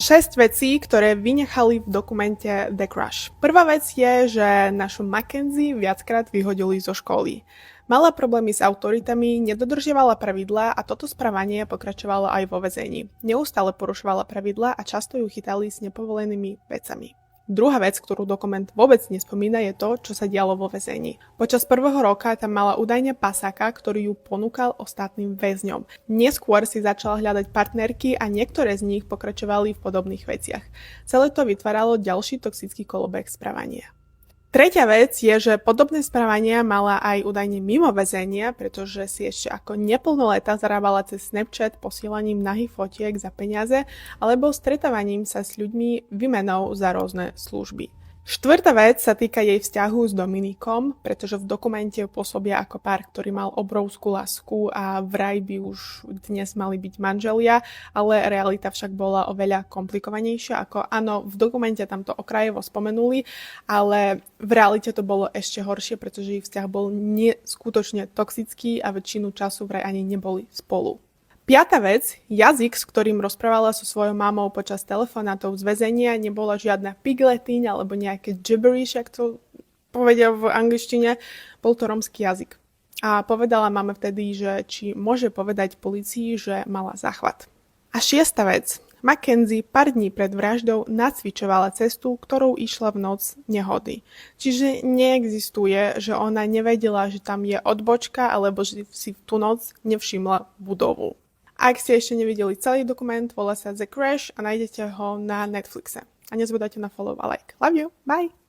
6 vecí, ktoré vynechali v dokumente The Crush. Prvá vec je, že našu Mackenzie viackrát vyhodili zo školy. Mala problémy s autoritami, nedodržiavala pravidlá a toto správanie pokračovalo aj vo väzení. Neustále porušovala pravidlá a často ju chytali s nepovolenými vecami. Druhá vec, ktorú dokument vôbec nespomína, je to, čo sa dialo vo väzení. Počas prvého roka tam mala údajne pasáka, ktorý ju ponúkal ostatným väzňom. Neskôr si začala hľadať partnerky a niektoré z nich pokračovali v podobných veciach. Celé to vytváralo ďalší toxický kolobeh správania. Tretia vec je, že podobné správania mala aj údajne mimo väzenia, pretože si ešte ako neplnoletá zarábala cez Snapchat posielaním nahých fotiek za peniaze alebo stretávaním sa s ľuďmi výmenou za rôzne služby. Štvrtá vec sa týka jej vzťahu s Dominikom, pretože v dokumente pôsobia ako pár, ktorý mal obrovskú lásku a vraj by už dnes mali byť manželia, ale realita však bola oveľa komplikovanejšia. Ako áno, v dokumente tamto okrajovo spomenuli, ale v realite to bolo ešte horšie, pretože ich vzťah bol neskutočne toxický a väčšinu času vraj ani neboli spolu. Piatá vec, jazyk, s ktorým rozprávala so svojou mamou počas telefonátov z väzenia, nebola žiadna pigletyň alebo nejaké gibberish, ak to povedia v angličtine, bol to rómsky jazyk. A povedala mame vtedy, že či môže povedať polícii, že mala záchvat. A šiesta vec, Mackenzie pár dní pred vraždou nacvičovala cestu, ktorou išla v noc nehody. Čiže neexistuje, že ona nevedela, že tam je odbočka alebo že si v tú noc nevšimla budovu. Ak ste ešte nevideli celý dokument, volá sa The Crash a nájdete ho na Netflixe. A nezabudajte na follow a like. Love you, bye!